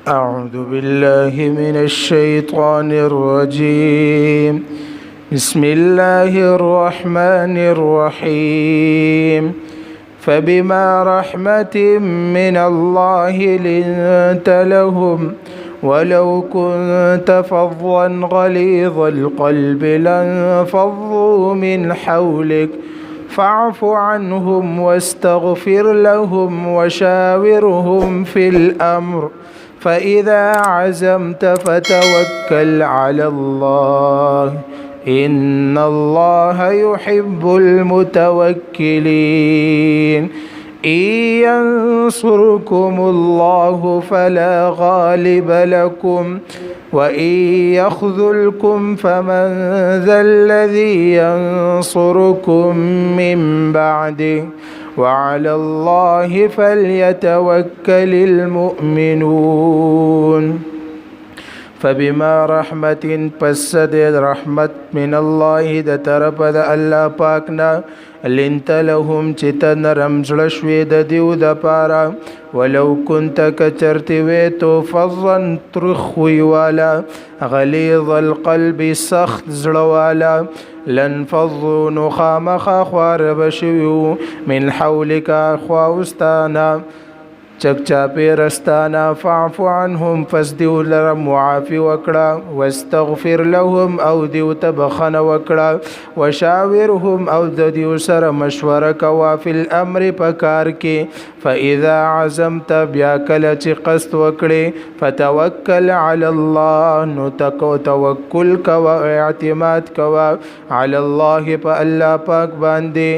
أعوذ بالله من الشيطان الرجيم. بسم الله الرحمن الرحيم. فبما رحمة من الله لنت لهم ولو كنت فظا غليظ القلب لانفضوا من حولك فاعف عنهم واستغفر لهم وشاورهم في الأمر فإذا عزمت فتوكل على الله إن الله يحب المتوكلين. إن ينصركم الله فلا غالب لكم وإن يخذلكم فمن ذا الذي ينصركم من بعده وعلى الله فليتوكل المؤمنون. فبما رحمة پس د رحمت من الله د طرف د الله پاکنا لنت لهم چې ته نرم زړه شوې د دیو د پاره ولو كنت کچرتی وې تو فظا ترخ وی والا غلیظ القلب سخت زړه والا لنفضوا نخامخ خوار بشویو من حولک خواستانا چکچا پیرستانا فاعف عنهم فسدیو لر معافی وکړه واستغفر لهم او دیو تبخن وکړه وشاورهم او دیو سره مشوره کوا فی الامر پکار کې فاذا عزمت بیا کله چې قصد وکړي فتوکل علی الله نو توکل کوا اعتماد کوا علی الله په الله پاک باندې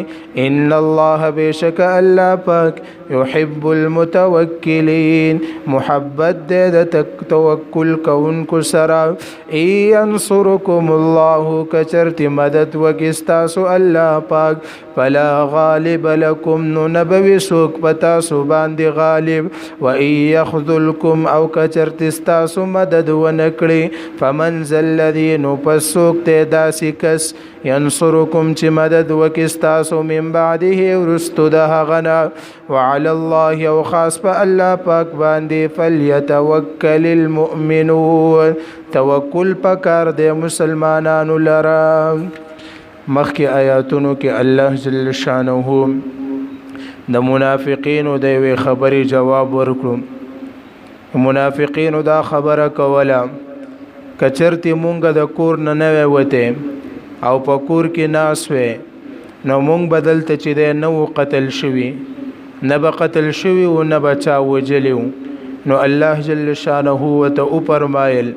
ان الله بشک الله پاک يحب المتوكلين محبت د توکل کونکو سرا ينصركم الله کچرت مدد وکستاسو الله پاک فلا غالب لكم نبوي سوک پتا سو باندې غالب و يخذلكم او کچرت استاسو مدد ونکړي فمن ذا الذي نپسوک ته داسې کس ينصركم چې مدد وکستاسو من بعده ورستو ده غنا وعلى الله او خاص په الله پاک باندې فليتوكل المؤمنون توکل پکار د مسلمانانو لرا. مخکې آیاتونو کې الله جل شانه د منافقینو د وی خبري جواب ورکړو. منافقینو دا خبره کوله کچرتی مونږ د کور نه وته او په کور کې ناس وې نو مونږ بدلته چې د نو قتل شوي نه به قتل شوي او نه به چا وجلیو نو الله جل شانه وته او فرمایل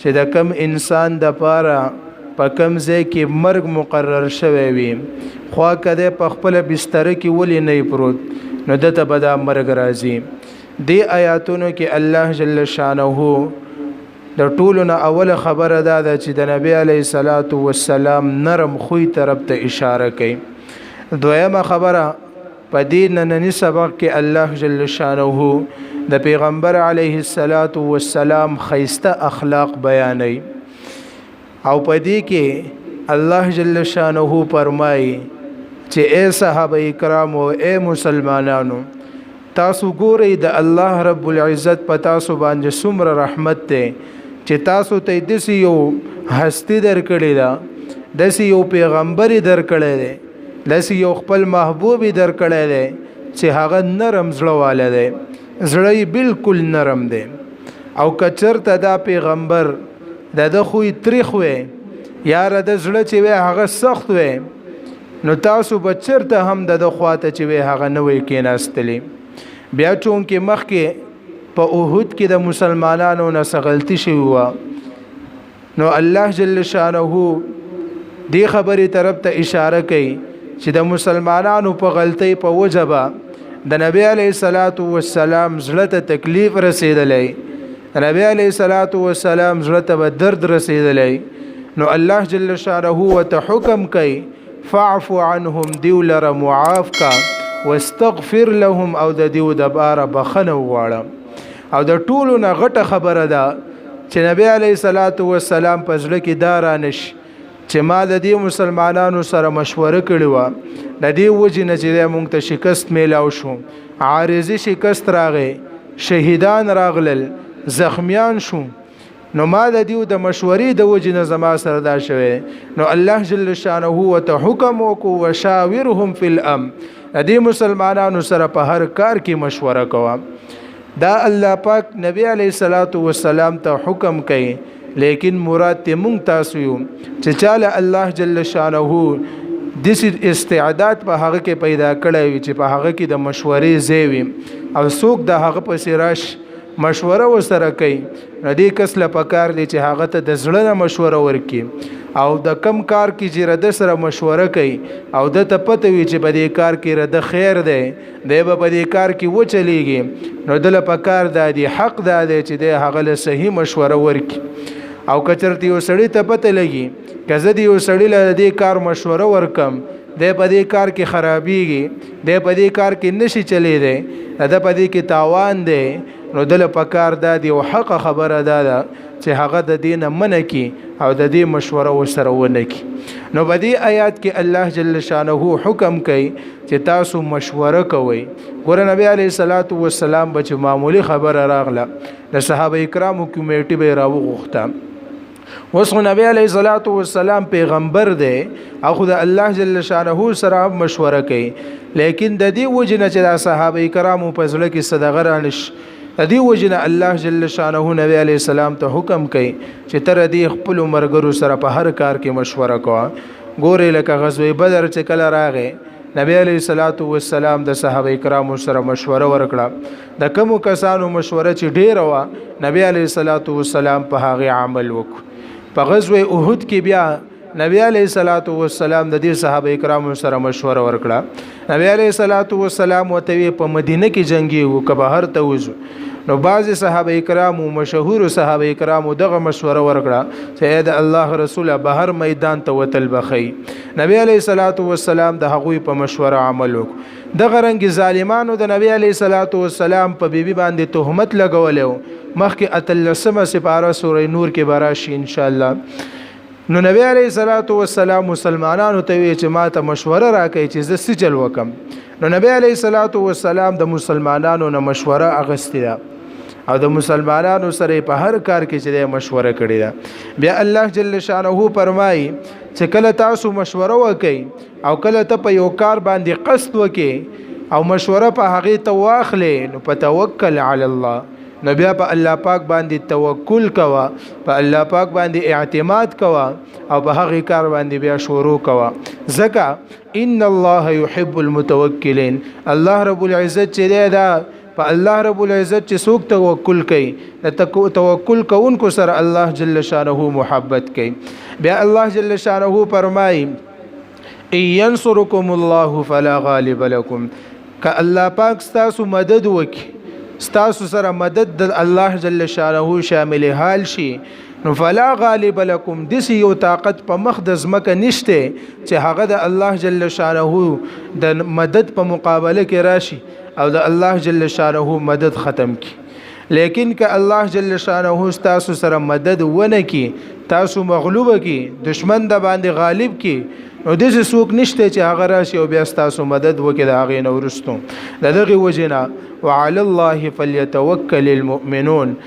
چې د کم انسان د پاره په کم ځای کې مرګ مقرر شوی وي خوا کده په خپل بستر کې ولې نه پروت نو دته به دا مرګ راځي. دی آیاتونو کې الله جل شانه د ټولو نه اوله خبره ده چې د نبی علیه الصلاۃ والسلام نرم خوې طرف ته اشاره کوي. دویمه خبره په دې نننی سبق کې الله جل شانه د پیغمبر علیه الصلاۃ والسلام خیسته اخلاق بیانوي او په دې کې الله جل شانه فرمایي چې اے صحابه کرام او اے مسلمانانو تاسو ګورئ د الله رب العزت په تاسو باندې څومره رحمت ده چې تاسو ته دسی یو هستی درکړی ده دسی یو پیغمبر درکړی ده دسی یو خپل محبوب درکړی ده چې هغه نرم زړه والا ده زړه بالکل نرم ده او کچرته دا پیغمبر د خوې تریخ وې یار د زړه چې وې هغه سخت وې نو تاسو بچرته هم د خواته چې وې هغه نه وې کېناستلې بیا چون کې مخ کې په اوحد کې د مسلمانانو نه غلطي شوی و نو الله جل شانه دی خبرې طرف ته اشاره کوي چې د مسلمانانو په غلطۍ په وجبه د نبی علیه الصلاۃ والسلام زړه ته تکلیف رسیدلې نبی علیه الصلاۃ والسلام زړه ته درد رسیدلې نو الله جل شانه وت حکم کوي فاعف عنهم دیو لره معاف کا واستغفر لهم او د دیو د بار بخنه وغواړه. او د ټولو نه غټه خبره ده چې نبی علیه الصلاۃ والسلام په ځل کې دارانش چې ما د دې مسلمانانو سره مشوره کړې و د دې وجې نه چې موږ ته شکست میلاو شو عارضی شکست راغی شهیدان راغلل زخمیان شو نو ما د دیو د مشورې د وجې نه زما سره دا شوی نو الله جل شانه وته حکم وکړو وشاورهم فی الامر د دې مسلمانانو سره په هر کار کې مشوره کوه دا الله پاک نبی علیه الصلاۃ والسلام ته حکم کوي لیکن مراد ته مونږ تاسو یو چې چاله الله جل شانه د استعداد په هغه کې پیدا کړی وي چې په هغه کې د مشورې زیوي او څوک د هغه په سراش مشوره وسره کوي دې کس له پکار دی چې هغه ته د زړه نه مشوره ورکي او د کم کار کې چې رد سره مشوره کوي او د ته پته وي چې په دې کار کې رد خیر دی دی به په دې کار کې و چلیږي نو د له پکار دی حق دی چې د هغه له صحیح مشوره ورکي او کچرته یو سړی ته پته لګي کزه دی یو سړی له دې کار مشوره ورکم د په دې کار کې خرابېږي د په دې کار کې نشي چلی دی د په دې کې تاوان دی نو دل پکار دا دی او حق خبره دا چې هغه د دین منه کی او د دې مشوره وسره ونه کی نو په دې آیات کې الله جل شانه حکم کوي چې تاسو مشوره کوئ ګور نبی علیه الصلاۃ والسلام بچ معمولی خبره راغله د صحابه کرامو کمیټي به راوغخته وسو نبی علیه الصلاۃ والسلام پیغمبر دی او خدای الله جل شانه سره مشوره کوي لیکن د دې وجنه چې صحابه کرامو په ځل کې صدقه رانش ادي وجنه الله جل شانه نبی علیہ السلام ته حکم کوي چې تر دې خپل مرګرو سره په هر کار کې مشوره کوه ګورې لکه غزوه بدر چې کله راغې نبی علیہ الصلوۃ والسلام د صحابه کرامو سره مشوره ورکړه د کوم کسانو مشوره چې ډیر وا نبی علیہ الصلوۃ والسلام په هغه عمل وکړ په غزوه احد کې بیا نبی علیہ الصلوۃ والسلام د دې صحابه کرامو سره مشوره ورکړه نبی علیہ الصلوۃ والسلام وته په مدینه کې جنگي وو که بهر ته وځو نو بعض صحابه کرامو مشهور صحابه کرامو دغه مشوره ورکړه چې د الله رسول بهر میدان ته وتل بخي نبی علیہ الصلوۃ والسلام د هغوی په مشوره عمل وکړ دغه رنګ ظالمانو د نبی علیہ الصلوۃ والسلام په بیبي باندې تهمت لګولیو مخکې اتلسمه سپاره سورې نور کې براشي ان شاء الله نو نبی علیہ الصلوۃ والسلام مسلمانانو ته وی چې ما ته مشوره راکړي چې زه سجل وکم نو نبی علیہ الصلوۃ والسلام د مسلمانانو نه مشوره اغستی او د مسلمانانو سره په هر کار کې چې مشوره کړی دا بیا الله جل شانه فرمایي چې کله تاسو مشوره وکئ او کله ته په یو کار باندې قصد وکئ او مشوره په هغه ته واخلې نو په توکل علی الله نو بیا په الله پاک باندې توکل کوا په الله پاک باندې اعتماد کوا او په هغه کار باندې بیا شروع کوا ځکه ان الله يحب المتوکلین الله رب العزت چې دا په الله رب العزت چې څوک توکل کوي د توکل کوونکو سره الله جل شانه محبت کوي بیا الله جل شانه فرمایي ان ينصركم الله فلا غالب لكم ک الله پاک ستاسو مدد وکي ستاسو سره مدد د الله جل شانه شامل حال شي نو فلا غالب لكم دسی یو طاقت په مخ د زمکه نشته چې هغه د الله جل شانه د مدد په مقابله کې راشي او د الله جل شانه مدد ختم کی لیکن که الله جل شانه تاسو سره مدد ونه کی تاسو مغلوب کی دشمن د باندې غالب کی نو دغه څوک نشته چې هغه راشي او بیا تاسو مدد وکړي د هغه نورستو دغه وجنا وعلى الله فليتوكل المؤمنون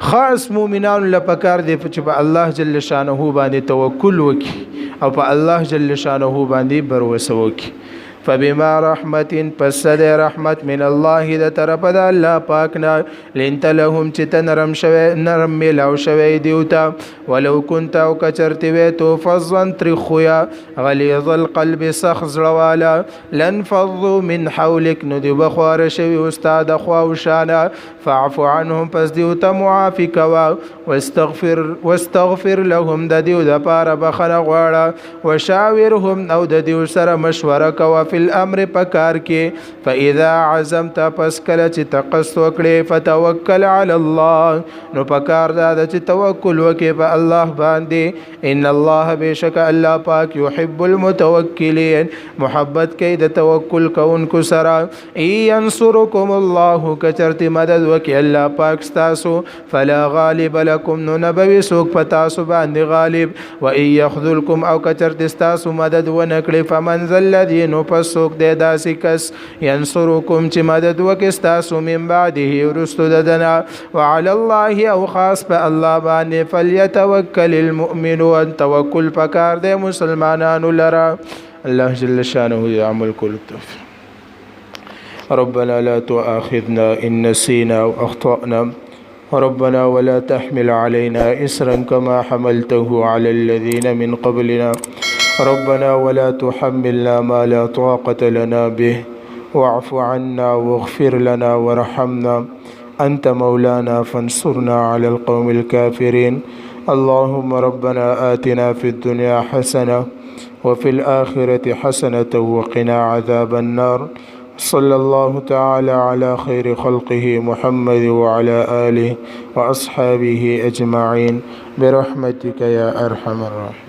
خاص مؤمنان لپاره دی چې په الله جل شانه باندې توکل وکړي او په الله جل شانه باندې بر وسوکړي فبما رحمت پس د رحمت من الله د طرف د الله پاکنا لنت لهم چې نرم شوی نرم ملاو شوی دیوتا ولو كنت او کچرتی وی تو فظا ترخیا غلیظ القلب سخز روالا لنفضوا من حولك ندی بخوار شوی استاد خوا وشانا فاعف عنهم پس دیوتا معافی کوا واستغفر لهم د دیو د پاره بخنه غواړه وشاورهم او د دیو سره مشوره کوا فی الامر پکار کې فاذا عزمت پس کله چې تقصد وکړې فتوکل علی الله نو پکار دا چې توکل وکې په الله باندې ان الله بشک الله پاک يحب المتوکلین محبت کوي د توکل کوونکو سره ينصركم الله کچرت مدد وکي الله پاک تاسو فلا غالب لكم نو نبوي سوک پتا سو باندې غالب و ان يخذلكم او کچرت تاسو مدد ونکړي فمن ذل الذي نو سوک دے داسی کس ینصرکم چی مدد وکستاسو من بعده رستو ددنا وعلى الله او خاص پا اللہ بانے فلیتوکل المؤمنون توکل پکار دے مسلمانانو لرا اللہ جل شانہ یعمل کل التوفیق ربنا لا تؤاخذنا إن نسينا أو أخطأنا ربنا ولا تحمل علينا إسرا كما حملته على الذين من قبلنا ربنا ولا تحملنا ما لا طاقة لنا به واعف عنا واغفر لنا وارحمنا أنت مولانا فانصرنا على القوم الكافرين اللهم ربنا آتنا في الدنيا حسنة وفي الآخرة حسنة وقنا عذاب النار صلى الله تعالى على خير خلقه محمد وعلى آله وأصحابه أجمعين برحمتك يا أرحم الراحمين.